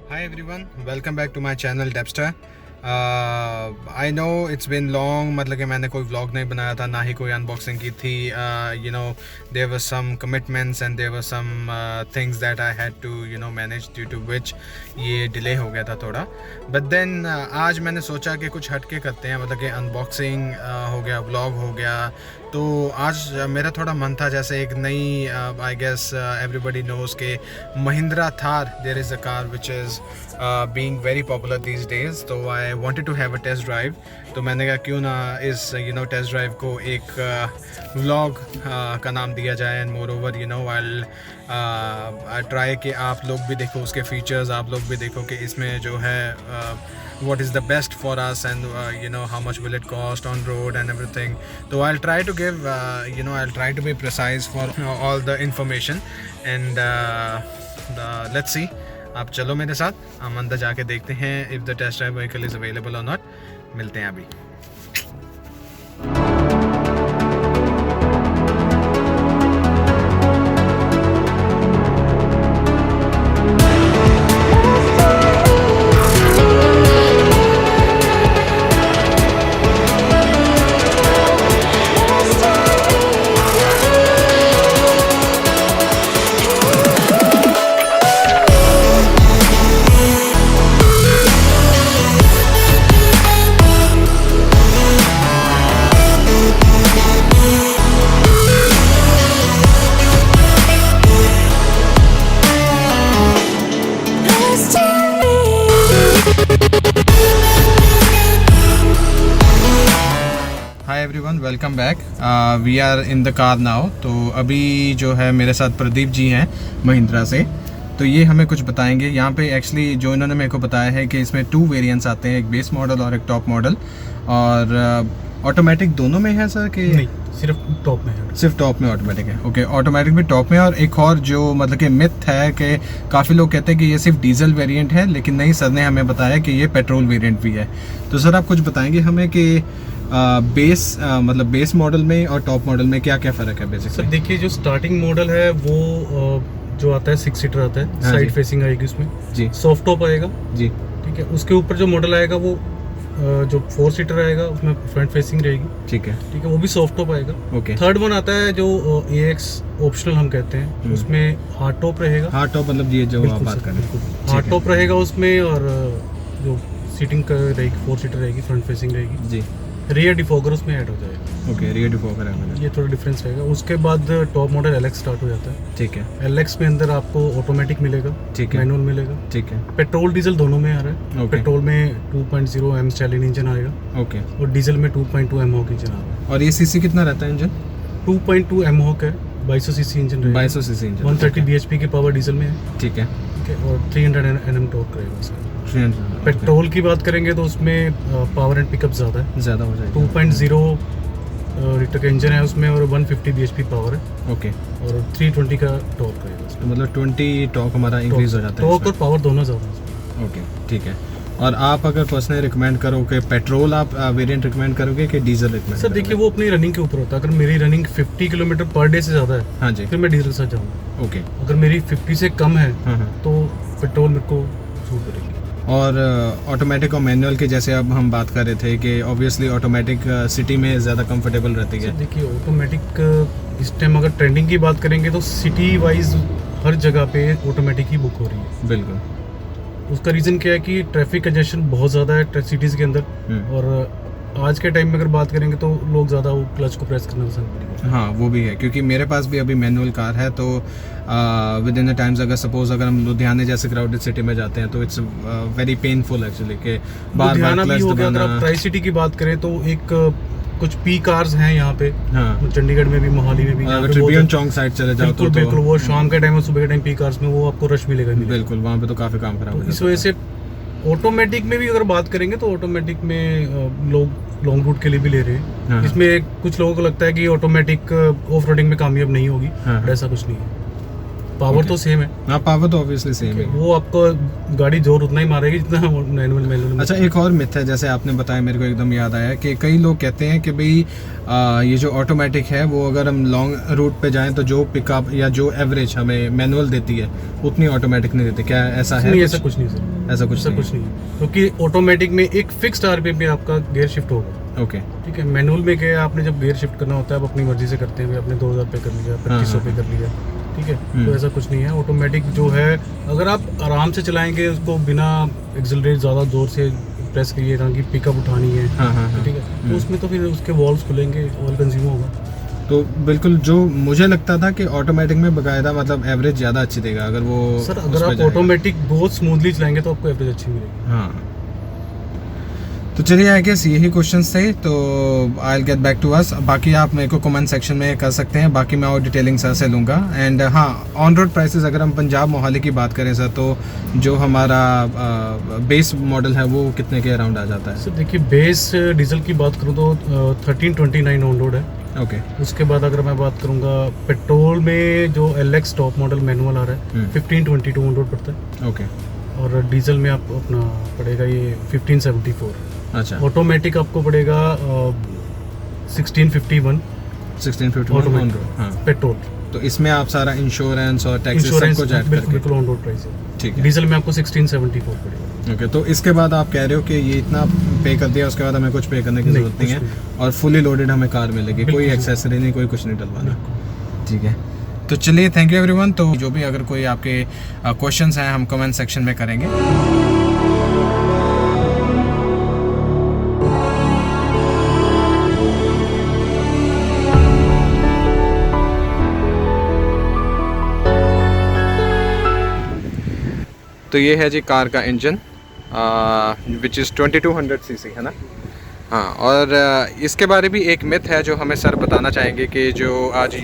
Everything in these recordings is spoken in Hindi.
Hi everyone, welcome back to my channel Depster. I know it's been long, मतलब कि मैंने कोई vlog नहीं बनाया था, ना ही कोई unboxing की थी. You know, there were some commitments and there were some things that I had to manage, due to which ये delay हो गया था थोड़ा. But then आज मैंने सोचा कि कुछ हटके करते हैं, मतलब कि unboxing हो गया, vlog हो गया. तो आज मेरा थोड़ा मन था, जैसे एक नई आई गेस एवरीबडी नोज के Mahindra Thar, there is a car which is being very popular these days. तो I wanted to have a test drive. तो मैंने कहा क्यों ना इस टेस्ट ड्राइव को एक व्लॉग का नाम दिया जाए. And more over I try कि आप लोग भी देखो उसके फीचर्स, आप लोग भी देखो कि इसमें जो है what is the best for us, and how much will it cost on road and everything. So I'll try to give I'll try to be precise for all the information, and let's see. आप चलो मेरे साथ, हम अंदर जाके देखते हैं if the test drive vehicle is available or not. मिलते हैं अभी. Hi everyone, welcome back. We are in the car now. तो अभी जो है मेरे साथ प्रदीप जी हैं महिंद्रा से. तो ये हमें कुछ बताएंगे. यहाँ पे एक्चुअली जो इन्होंने मेरे को बताया है कि इसमें 2 वेरिएंट्स आते हैं, एक बेस मॉडल और एक टॉप मॉडल. और ऑटोमेटिक दोनों में है सर कि नहीं, सिर्फ टॉप में है. सिर्फ टॉप में ऑटोमेटिक है. ओके, ऑटोमेटिक भी टॉप में. और एक और जो मतलब कि मिथ है कि काफ़ी लोग कहते हैं कि ये सिर्फ डीजल वेरिएंट है, लेकिन नहीं, सर ने हमें बताया कि ये पेट्रोल वेरिएंट भी है. तो सर आप कुछ बताएंगे हमें कि बेस मॉडल में और टॉप मॉडल में क्या क्या फ़र्क है बेसिकली? सर देखिए, जो स्टार्टिंग मॉडल है वो जो आता है 6 सीटर आता है. हाँ साइड फेसिंग आएगी उसमें जी. सॉफ्ट टॉप आएगा जी. ठीक है. उसके ऊपर जो मॉडल आएगा वो जो 4 सीटर आएगा उसमें फ्रंट फेसिंग रहेगी. ठीक है. ठीक है, वो भी सॉफ्ट टॉप आएगा. ओके. थर्ड वन आता है जो AX ऑप्शनल हम कहते हैं. उसमें हार्ड टॉप रहेगा. हार्ड टॉप मतलब ये जो आप बात कर रहे हैं, हार्ड टॉप रहेगा उसमें. और जो सीटिंग रहेगी 4 सीटर रहेगी, फ्रंट फेसिंग रहेगी जी. रियर डिफॉगर उसमें ऐड हो जाएगा. ओके, रियर डिफॉगर है. ये थोड़ा डिफरेंस रहेगा. उसके बाद टॉप मॉडल LX स्टार्ट हो जाता है. ठीक है. LX में अंदर आपको ऑटोमेटिक मिलेगा, ठीक है. मैनुअल मिलेगा. ठीक है. पेट्रोल डीजल दोनों में आ रहा है. ओके. पेट्रोल में 2.0 M स्टाइलिन इंजन आएगा. ओके. और डीजल में 2.2 M हॉक इंजन आ रहा है. और ये सीसी कितना रहता है इंजन? 2.2 M हॉक है, 2200 सीसी इंजन रहेगा. 2200 सीसी इंजन, 130 bhp की पावर डीजल में है. ठीक है. ठीक है. और 300 Nm टॉर्क रहेगा उसका. पेट्रोल पेट्रोल की बात करेंगे तो उसमें पावर एंड पिकअप ज़्यादा है. ज़्यादा हो जाएगा. 2.0 लीटर का इंजन है उसमें और 150 bhp पावर है. ओके. और 320 का टॉर्क रहेगा उसमें. तो मतलब 20 टॉर्क हमारा इंक्रीज हो जाता है. टॉर्क और पावर दोनों ज़्यादा है. ओके, ठीक है. और आप अगर पर्सनली रिकमेंड करोगे पेट्रोल आप वेरिएंट रिकमेंड करोगे कि डीजल रिकमेंड? सर देखिए, वो अपनी रनिंग के ऊपर होता है. अगर मेरी रनिंग 50 किलोमीटर पर डे से ज़्यादा है, हाँ जी, फिर मैं डीजल से जाऊँगा. ओके. अगर मेरी 50 से कम है हाँ हाँ. तो पेट्रोल मेरे को सूट करेगी. और ऑटोमेटिक और मैनुअल के जैसे अब हम बात कर रहे थे कि ऑब्वियसली ऑटोमेटिक सिटी में ज़्यादा कंफर्टेबल रहती है. देखिए, ऑटोमेटिक इस टाइम अगर ट्रेंडिंग की बात करेंगे तो सिटी वाइज हर जगह पे ऑटोमेटिक ही बुक हो रही है. बिल्कुल. उसका रीज़न क्या है कि ट्रैफिक कंजेशन बहुत ज़्यादा है सिटीज़ के अंदर. और आज के टाइम में अगर बात करेंगे तो लोग ज़्यादा वो क्लच को प्रेस करना पसंद करेंगे. हाँ, वो भी है, क्योंकि मेरे पास भी अभी मैनुअल कार है. तो विद इन द टाइम्स अगर हम लुधियाने जैसे क्राउडेड सिटी में जाते हैं तो इट्स वेरी पेनफुल एक्चुअली कि बार बार क्लच दबाना. अगर आप ट्राई सिटी की बात करें तो एक कुछ पी कार्स हैं यहाँ पे. हाँ, चंडीगढ़ में भी, मोहाली में भी. ट्रिब्यून चौक साइड चले जाओ तो बिल्कुल वो शाम के टाइम और सुबह के टाइम पी कार्स में वो आपको रश मिलेगा. बिल्कुल, वहाँ पे तो काफ़ी काम खराब है. इस वजह से ऑटोमेटिक में भी अगर बात करेंगे तो ऑटोमेटिक में लोग लॉन्ग रूट के लिए भी ले रहे हैं. हाँ. इसमें कुछ लोगों को लगता है कि ऑटोमेटिक ऑफ रोडिंग में कामयाब नहीं होगी. हाँ. ऐसा कुछ नहीं है. Power Okay. तो सेम है, हाँ, पावर तो ऑब्वियसली सेम है। वो आपको गाड़ी जोर उतना ही मारेगी जितना मैनुअल में। अच्छा, एक और मिथ है, जैसे आपने बताया मेरे को एकदम याद आया कि कई लोग कहते हैं कि भाई ये जो ऑटोमेटिक है वो अगर हम लॉन्ग रूट पे जाएं तो जो पिकअप या जो एवरेज हमें मैनुअल देती है उतनी ऑटोमेटिक नहीं देती। क्या ऐसा है? नहीं, ऐसा कुछ नहीं सर, ऐसा कुछ कुछ नहीं है, क्योंकि ऑटोमेटिक में एक फिक्स्ड आरपीएम पे आपका गियर शिफ्ट होगा। ओके। ठीक है, मैनुअल में क्या है, आपने जब गियर शिफ्ट करना होता है आप अपनी मर्जी से करते हैं, आपने 2000 पे कर लिया, 2500 पे कर लिया, ठीक है। तो ऐसा कुछ नहीं है। ऑटोमेटिक जो है अगर आप आराम से चलाएंगे उसको बिना एक्सेलरेट ज़्यादा जोर से प्रेस करिए ताकि पिकअप उठानी है, ठीक है, तो उसमें तो फिर उसके वॉल्व्स खुलेंगे, ऑयल कंज्यूम होगा। तो बिल्कुल, जो मुझे लगता था कि ऑटोमेटिक में बकायदा मतलब एवरेज ज़्यादा अच्छी देगा अगर वो सर अगर आप ऑटोमेटिक बहुत स्मूथली चलाएंगे तो आपको एवरेज अच्छी मिलेगी। हाँ, तो चलिए आई गेस यही क्वेश्चंस थे, तो I will get back to us. बाकी आप मेरे को कमेंट सेक्शन में कर सकते हैं, बाकी मैं और डिटेलिंग सर से लूँगा। एंड हाँ, ऑन रोड प्राइसेस अगर हम पंजाब मोहाली की बात करें सर, तो जो हमारा बेस मॉडल है वो कितने के अराउंड आ जाता है? सर देखिए, बेस डीजल की बात करूँ तो 1329 ऑन रोड है। ओके। उसके बाद अगर मैं बात करूँगा पेट्रोल में जो LX टॉप मॉडल मैनुअल आ रहा है 1522 ऑन रोड पड़ता है। ओके। और डीजल में आपको अपना पड़ेगा ये 1574। अच्छा। ऑटोमेटिक आपको पड़ेगा 1651 1651 हाँ। पेट्रोल। तो इसमें आप सारा इंश्योरेंस और टैक्सेस सब कुछ ऐड करके, बिल्कुल ऑन रोड प्राइस है। ठीक है। डीजल में आपको 1674 पड़ेगा। ओके, तो इसके बाद आप कह रहे हो कि ये इतना पे कर दिया, उसके बाद हमें कुछ पे करने की जरूरत नहीं है और फुली लोडेड हमें कार मिलेगी, कोई एक्सेसरी नहीं, कोई कुछ नहीं डलवाना। ठीक है, तो चलिए, थैंक यू एवरीवन। तो जो भी अगर कोई आपके क्वेश्चंस हैं हम कमेंट सेक्शन में करेंगे। तो ये है जी कार का इंजन विच इज़ 2200 सीसी, है ना? हाँ, और इसके बारे भी एक मिथ है जो हमें सर बताना चाहेंगे कि जो आज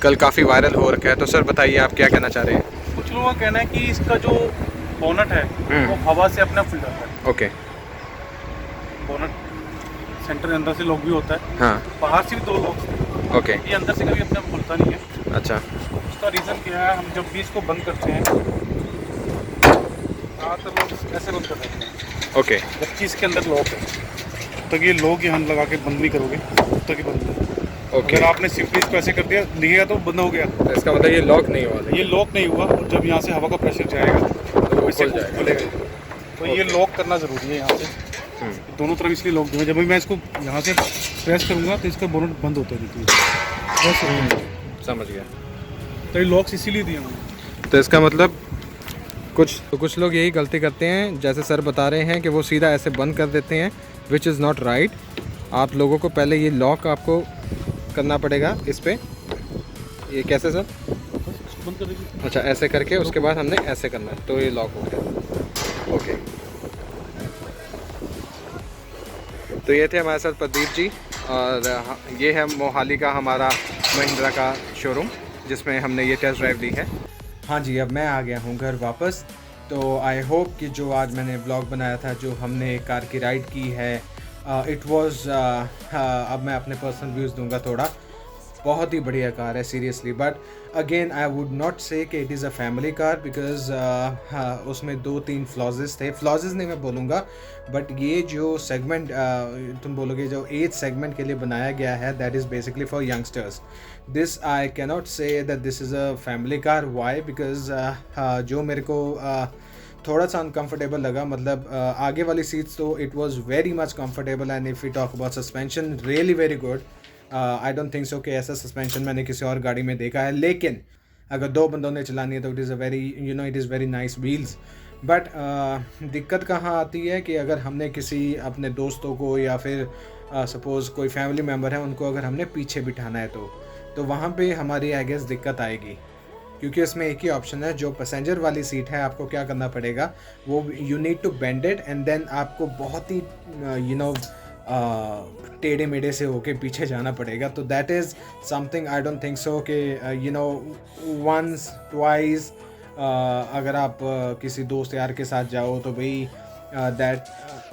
कल काफ़ी वायरल हो रखा है। तो सर बताइए, आप क्या कहना चाह रहे हैं? कुछ लोगों का कहना है कि इसका जो बोनट है वो हवा से अपना खुल जाता है। ओके। बोनट सेंटर अंदर से लॉक भी होता है, हाँ। बाहर से भी 2 लॉक। ओके। ये अंदर से कभी अपने आप खुलता नहीं है। अच्छा। उसका रीज़न क्या है, हम जब भी इसको बंद करते हैं तो लोग ऐसे बंद कर देते हैं। ओके। जबकि इसके अंदर लॉक है, तो ये लॉक यहाँ लगा के बंद नहीं करोगे तो कि बंद नहीं। ओके। अगर आपने सिंपली इसको ऐसे कर दिया, दिखेगा तो बंद हो गया, तो इसका मतलब ये लॉक नहीं हुआ था? ये लॉक नहीं हुआ। और जब यहाँ से हवा का प्रेशर जाएगा तो वो इससे खुल जाएगा। खुलेगा। तो ये लॉक करना ज़रूरी है यहाँ से, दोनों तरफ इसलिए लॉक दूंगा। जब भी मैं इसको यहाँ से प्रेस करूँगा तो इसका बोनट बंद होता है। समझ गया। तो ये लॉक्स इसीलिए दिए हैं। तो इसका मतलब कुछ लोग यही गलती करते हैं, जैसे सर बता रहे हैं कि वो सीधा ऐसे बंद कर देते हैं, विच इज़ नॉट राइट। आप लोगों को पहले ये लॉक आपको करना पड़ेगा इस पे। ये कैसे सर? बंद कर दीजिए। अच्छा, ऐसे करके उसके बाद हमने ऐसे करना है तो ये लॉक हो गया। ओके। तो ये थे हमारे साथ प्रदीप जी, और ये है मोहाली का हमारा महिंद्रा का शोरूम जिसमें हमने ये टेस्ट ड्राइव ली है। हाँ जी, अब मैं आ गया हूँ घर वापस। तो आई होप कि जो आज मैंने ब्लॉग बनाया था, जो हमने कार की राइड की है, इट वाज अब मैं अपने पर्सनल व्यूज़ दूंगा थोड़ा। बहुत ही बढ़िया कार है seriously, but again I would not से कि it is a family car, because उसमें 2-3 फ्लॉजेस थे। फ्लॉजेस नहीं मैं बोलूँगा, बट ये जो सेगमेंट तुम बोलोगे जो एज सेगमेंट के लिए बनाया गया है, that is basically for youngsters. This I cannot say that this is a family car. Why? Because जो मेरे को थोड़ा सा अनकम्फर्टेबल लगा, मतलब आगे वाली सीट्स तो it was very much comfortable, and if you talk about suspension, really very good. I don't think so कि ऐसा सस्पेंशन मैंने किसी और गाड़ी में देखा है, लेकिन अगर 2 बंदों ने चलानी है तो it is a very it is very nice wheels. But दिक्कत कहाँ आती है कि अगर हमने किसी अपने दोस्तों को या फिर सपोज़ कोई फैमिली मेम्बर है उनको अगर हमने पीछे बिठाना है तो वहाँ पे हमारी आई गेस दिक्कत आएगी, क्योंकि इसमें एक ही ऑप्शन है। जो पैसेंजर वाली सीट है, आपको क्या करना पड़ेगा, वो you need to bend it and then आपको बहुत ही टेढ़े मेढ़े से होके पीछे जाना पड़ेगा। तो that is something I don't think so कि वंस ट्वाइस अगर आप किसी दोस्त यार के साथ जाओ तो भाई that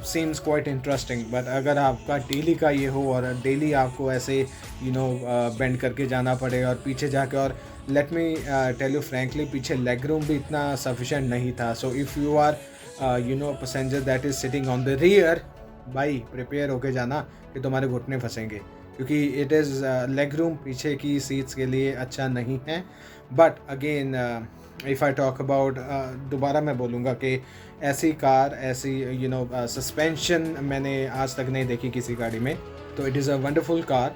seems quite interesting. But अगर आपका डेली का ये हो और डेली आपको ऐसे बेंड करके जाना पड़ेगा और पीछे जाके, और let me tell you frankly, पीछे लेग रूम भी इतना सफिशेंट नहीं था. So if you are passenger that is sitting on the rear, भाई प्रिपेयर होके जाना कि तुम्हारे घुटने फंसेंगे, क्योंकि इट इज़ लेग रूम पीछे की सीट्स के लिए अच्छा नहीं है. But again if I talk about, दोबारा मैं बोलूँगा कि ऐसी कार, ऐसी सस्पेंशन मैंने आज तक नहीं देखी किसी गाड़ी में. तो it is a wonderful car.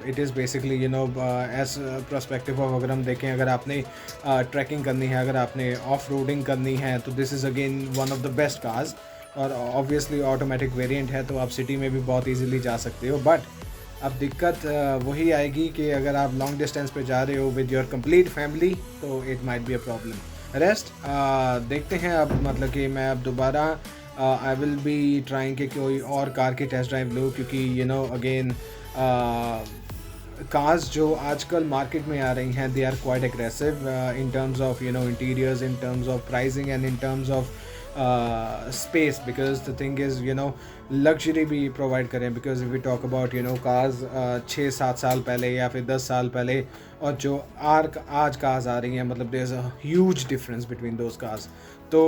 It is basically as prospective of, अगर हम देखें, अगर आपने ट्रैकिंग करनी है, अगर आपने ऑफ रोडिंग करनी है, तो this is again one of the best cars. और ऑब्वियसली ऑटोमेटिक वेरिएंट है, तो आप सिटी में भी बहुत इजीली जा सकते हो. बट अब दिक्कत वही आएगी कि अगर आप लॉन्ग डिस्टेंस पे जा रहे हो विद योर कंप्लीट फैमिली, तो it might be a problem. Rest देखते हैं अब, मतलब कि मैं अब दोबारा आई विल बी ट्राइंग कि कोई और कार की टेस्ट ड्राइव लूँ, क्योंकि अगेन कार्स जो आजकल मार्केट में आ रही हैं, they are quite aggressive in terms of interiors, in terms of pricing and in terms of space, because the thing is luxury भी provide करें. because if we talk about cars 6-7 साल पहले या फिर 10 साल पहले और जो आज कार्स आ रही हैं, मतलब there's a huge difference between those cars. तो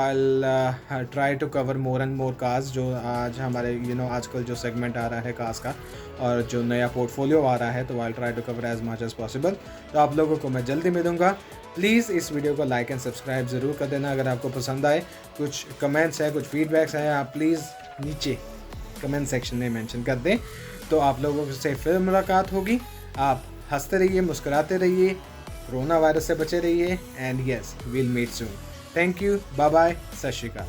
I'll try to cover more and more cars जो आज हमारे आजकल जो सेगमेंट आ रहा है कार्स का और जो नया पोर्टफोलियो आ रहा है, तो I'll try to cover as much as possible. तो आप लोगों को मैं जल्दी मिलूँगा. प्लीज़ इस वीडियो को लाइक एंड सब्सक्राइब ज़रूर कर देना अगर आपको पसंद आए. कुछ कमेंट्स हैं, कुछ फीडबैक्स हैं, आप प्लीज़ नीचे कमेंट सेक्शन में मेंशन कर दें. तो आप लोगों से फिर मुलाकात होगी. आप हंसते रहिए, मुस्कुराते रहिए, कोरोना वायरस से बचे रहिए, and yes, we'll meet soon. Thank you, bye bye, Sat Sri अकाल.